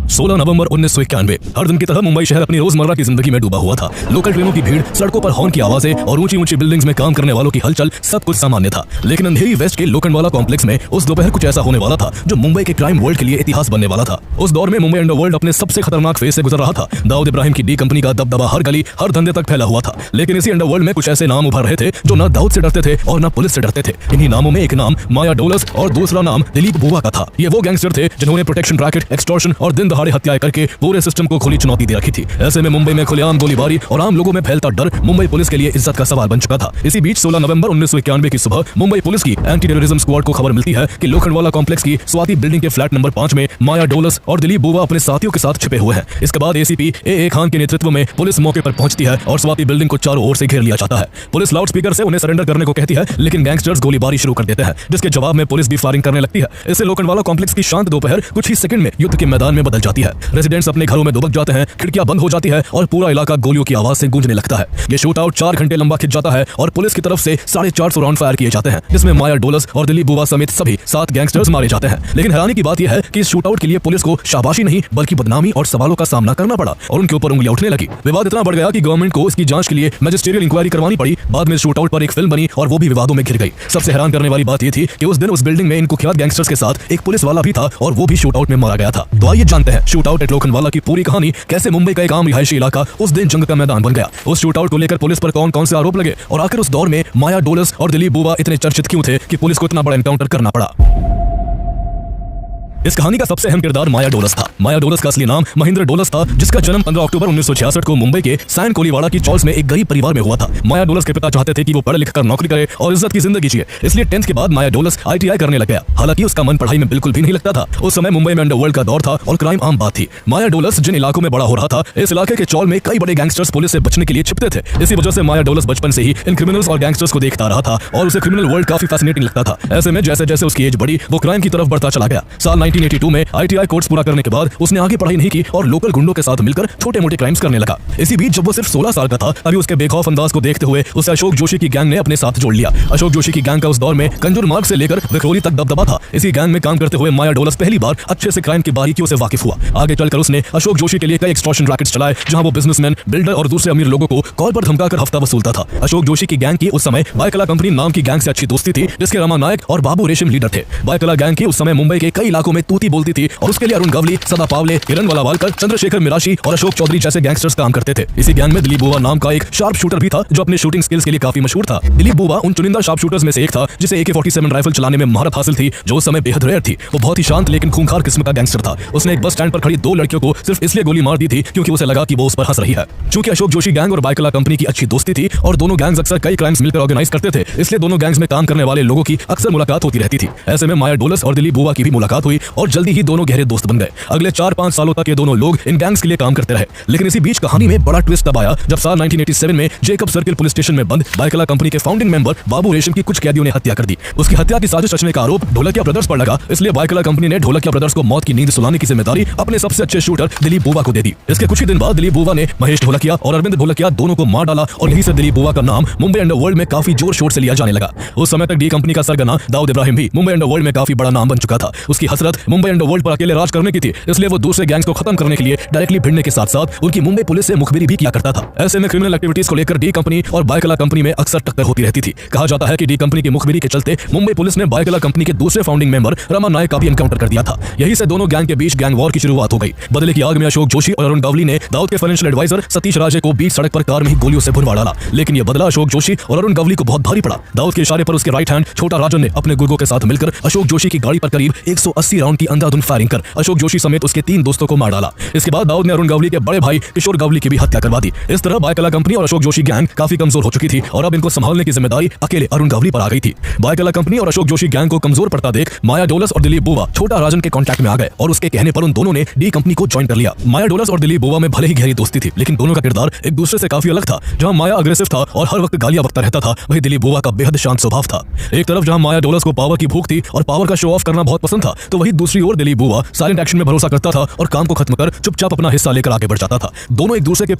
16 नवंबर 1991 हर दिन की तरह मुंबई शहर अपनी रोजमर्रा की जिंदगी में डूबा हुआ था। लोकल ट्रेनों की भीड़, सड़कों पर हॉर्न की आवाजें और ऊंची ऊंची बिल्डिंग्स में काम करने वालों की हलचल सब कुछ सामान्य था। लेकिन अंधेरी वेस्ट के लोखंडवाला कॉम्प्लेक्स में उस दोपहर कुछ ऐसा होने वाला था जो मुंबई के क्राइम वर्ल्ड के लिए इतिहास बनने वाला था। उस दौर में मुंबई अंडरवर्ल्ड अपने सबसे खतरनाक फेज से गुजर रहा था। दाऊद इब्राहिम की डी कंपनी का दबदबा हर गली, हर धंधे तक फैला हुआ था। लेकिन इसी अंडरवर्ल्ड में कुछ ऐसे नाम उभर रहे थे जो न दाऊद से डरते थे और न पुलिस से डरते थे। इन्हीं नामों में एक नाम माया डोलस और दूसरा नाम दिलीप बुवा का था। ये वो गैंगस्टर थे जिन्होंने प्रोटेक्शन रैकेट, एक्सटॉर्शन और दिन दहाड़े हत्याएं करके पूरे सिस्टम को खुली चुनौती दे रखी थी। ऐसे में मुंबई में खुलेआम गोलीबारी और आम लोगों में फैलता डर मुंबई पुलिस के लिए इज्जत का सवाल बन चुका था। इसी बीच 16 नवंबर 1991 की सुबह मुंबई पुलिस की एंटी टेररिज्म स्क्वाड को खबर मिलती है कि लोखंडवाला कॉम्प्लेक्स की स्वाति बिल्डिंग के फ्लैट नंबर 5 में माया डोलस और दिलीप बुवा अपने साथियों के साथ छिपे हुए हैं। इसके बाद एसीपी ए खान के नेतृत्व में पुलिस मौके पर पहुंचती है और स्वाति बिल्डिंग को चारों ओर से घेर लिया जाता है। पुलिस लाउडस्पीकर से उन्हें सरेंडर करने को कहती है, लेकिन गैंगस्टर्स गोलीबारी शुरू कर देते हैं, जिसके जवाब में पुलिस भी फायरिंग करने लगती है। इससे लोखंडवाला कॉम्प्लेक्स की शांत दोपहर कुछ ही सेकंड में युद्ध के मैदान में बदल जाती है। रेजिडेंट्स अपने घरों में दुबक जाते हैं, खिड़कियां बंद हो जाती है और पूरा इलाका गोलियों की आवाज से गूंजने लगता है। ये शूट आउट 4 घंटे लंबा खिंच जाता है और पुलिस की तरफ से 450 राउंड फायर किए जाते हैं, जिसमें माया डोलस और दिलीप बुवा समेत सभी 7 गैंगस्टर्स मारे जाते हैं। लेकिन हैरानी की बात यह है कि इस शूट आउट के लिए पुलिस को शाबाशी नहीं बल्कि बदनामी और सवालों का सामना करना पड़ा और उनके ऊपर उंगलियां उठने लगी। विवाद इतना बढ़ गया कि गवर्नमेंट को इसकी जांच के लिए मैजिस्ट्रियल इंक्वायरी करवानी पड़ी। बाद में शूट आउट पर एक फिल्म बनी और वो भी विवादों में घिर गई। सबसे हैरान करने वाली बात यह थी कि उस दिन उस बिल्डिंग में इन कुख्यात गैंगस्टर्स के साथ एक पुलिस वाला भी था और वो भी शूट आउट में मारा गया था। तो आइए जानते हैं शूट आउट एट लोखंडवाला की पूरी कहानी, कैसे मुंबई का एक आम रिहायशी इलाका उस दिन जंग का मैदान बन गया। उस शूट आउट को लेकर पुलिस पर कौन कौन से आरोप लगे और आखिर उस दौर में माया डोलस और दिलीप बुवा इतने चर्चित क्यों थे कि पुलिस को इतना बड़ा एनकाउंटर करना पड़ा। इस कहानी का सबसे अहम किरदार माया डोलस था। माया डोलस का असली नाम महेंद्र डोलस था, जिसका जन्म 15 अक्टूबर 1966 को मुंबई के सैन कोलीवाड़ा की चॉल्स में एक गरीब परिवार में हुआ था। माया डोलस के पिता चाहते थे कि वो पढ़ लिख कर नौकरी करे और इज्जत की जिंदगी जिए, इसलिए 10th के बाद माया डोलस ITI करने लग गया। हालांकि उसका मन पढ़ाई में बिल्कुल भी नहीं लगता था। उस समय मुंबई में अंडरवर्ल्ड का दौर था और क्राइम आम बात थी। माया डोलस जिन इलाकों में बड़ा हो रहा था, इस इलाके के चौल में कई बड़े गैंगस्टर्स पुलिस से बचने के लिए छिपते थे। इसी वजह से माया डोलस बचपन से ही इन क्रिमिनल्स और गैंगस्टर्स को देखता रहा था और उसे क्रिमिनल वर्ल्ड काफी फैसिनेटिंग लगता था। ऐसे में जैसे जैसे उसकी एज बढ़ी, वो क्राइम की तरफ बढ़ता चला गया। साल 1982 में ITI कोर्स पूरा करने के बाद उसने आगे पढ़ाई नहीं की और लोकल गुंडों के साथ मिलकर छोटे मोटे क्राइम्स करने लगा। इसी बीच जब वो सिर्फ 16 साल का था, अभी उसके बेखौफ अंदाज को देखते हुए उसे अशोक जोशी की गैंग ने अपने साथ जोड़ लिया। अशोक जोशी की गैंग का उस दौर में कंजूर मार्ग से लेकर विक्रोली तक दबदबा था। इसी गैंग में काम करते हुए माया डोलस पहली बार अच्छे से क्राइम की बारीकियों से वाकिफ हुआ। आगे चलकर उसने अशोक जोशी के लिए कई एक्सटॉर्शन रैकेट्स चलाए, जहां वो बिजनेसमैन, बिल्डर और दूसरे अमीर लोगों को कॉल पर धमकाकर हफ्ता वसूलता था। अशोक जोशी की गैंग की उस समय बायकला कंपनी नाम की गैंग से अच्छी दोस्ती थी, जिसके रमा नायक और बाबू रेशम लीडर थे। बायकला गैंग की उस समय मुंबई के कई इलाकों में तूती बोलती थी और उसके लिए अरुण गवली, सदा पावले, किरण वालावालकर, चंद्रशेखर मिराशी और अशोक चौधरी जैसे गैंगस्टर्स काम करते थे। इसी गैंग में दिलीप बुवा नाम का एक शार्प शूटर भी था, जो अपने शूटिंग स्किल्स के लिए काफी मशहूर था। दिलीप बुवा उन चुनिंदा शार्प शूटर्स में से एक था जिसे AK-47 राइफल चलाने में महारत हासिल थी, जो उस समय बेहद रेयर थी। वो बहुत ही शांत लेकिन खूंखार किस्म का गैंगस्टर था। उसने एक बस स्टैंड पर खड़ी 2 लड़कियों को सिर्फ इसलिए गोली मार दी थी क्योंकि उसे लगा कि वो उस पर हंस रही है। चूंकि अशोक जोशी गैंग और बायकला कंपनी की अच्छी दोस्ती थी और दोनों गैंग्स अक्सर कई क्राइम्स मिलकर ऑर्गेनाइज करते थे, इसलिए दोनों गैंग्स में काम करने वाले लोगों की अक्सर मुलाकात होती रहती थी। ऐसे में माया डोलस और दिलीप बुवा की भी मुलाकात हुई और जल्दी ही दोनों गहरे दोस्त बन गए। अगले 4-5 सालों तक ये दोनों लोग इन गैंग्स के लिए काम करते रहे। लेकिन इसी बीच कहानी में बड़ा ट्विस्ट तब आया जब साल 1987 में जेकब सर्किल पुलिस स्टेशन में बंद बायकला कंपनी के फाउंडिंग मेंबर बाबू रेशम की कुछ कैदियों ने हत्या कर दी। उसकी हत्या की साजिश रचने का आरोप ढोलकिया ब्रदर्स पर लगा, इसलिए बायकला कंपनी ने ढोलकिया ब्रदर्स को मौत की नींद सुलाने की जिम्मेदारी अपने सबसे अच्छे शूटर दिलीप बुवा को दे दी। इसके कुछ ही दिन बाद दिलीप बुवा ने महेश ढोलकिया और अरविंद ढोलकिया दोनों को मार डाला और यहीं से दिलीप बुवा का नाम मुंबई अंडरवर्ल्ड में काफी जोर शोर से लिया जाने लगा। उस समय तक डी कंपनी का सरगना दाऊद इब्राहिम भी मुंबई अंडरवर्ल्ड में काफी बड़ा नाम बन चुका था। उसकी हसरत मुंबई अंडरवर्ल्ड पर अकेले राज करने की थी, इसलिए वो दूसरे गैंग्स को खत्म करने के लिए डायरेक्टली भिड़ने के साथ साथ उनकी मुंबई पुलिस से मुखबिरी भी किया करता था। ऐसे में क्रिमिनल एक्टिविटीज को लेकर डी कंपनी और बायकला कंपनी में अक्सर टक्कर होती रहती थी। कहा जाता है कि डी कंपनी की मुखबिरी के चलते मुंबई पुलिस ने बायकला कंपनी के दूसरे फाउंडिंग मेंबर रमा नायक का भी एनकाउंटर कर दिया था। यही से दोनों गैंग के बीच गैंग वॉर की शुरुआत हो गई। बदले की आग में अशोक जोशी और अरुण गवली ने दाऊद के फाइनेंशियल एडवाइजर सतीश राजे को बीच सड़क पर कार में ही गोलियों से भुनवा डाला। लेकिन यह बदला अशोक जोशी और अरुण गवली को बहुत भारी पड़ा। दाऊद के इशारे पर उसके राइट हैंड छोटा राजन ने अपने गुर्गों के साथ मिलकर अशोक जोशी की गाड़ी पर करीब 180 राउंड की अंधाधुंध फायरिंग कर अशोक जोशी समेत उसके 3 दोस्तों को मार डाला। इसके बाद दाऊद ने अरुण गवली के बड़े भाई किशोर गवली की भी हत्या करवा दी। इस तरह बायकला कंपनी और अशोक जोशी गैंग काफी कमजोर हो चुकी थी और अब इनको संभालने की जिम्मेदारी अकेले अरुण गवली पर आ गई थी। बायकला कंपनी और अशोक जोशी गैंग को कमजोर पड़ता देख माया डोलस और दिलीप बुवा छोटा राजन के कांटेक्ट में आ गए और उसके कहने पर उन दोनों ने डी कंपनी को ज्वाइन कर लिया। माया डोलस और दिलीप बुवा में भले ही गहरी दोस्ती थी, लेकिन दोनों का किरदार एक दूसरे से काफी अलग था। जहां माया अग्रेसिव था और हर वक्त गालियां बकता रहता था, वहीं दिलीप बुवा का बेहद शांत स्वभाव था। एक तरफ जहां माया डोलस को पावर की भूख थी और पावर का शो ऑफ करना बहुत पसंद था, तो वहीं दूसरी ओर दिलीप बुवा साइलेंट एक्शन में भरोसा करता था और काम को खत्म कर चुपचाप अपना हिस्सा लेकर आगे बढ़ जाता था। दोनों एक दूसरे के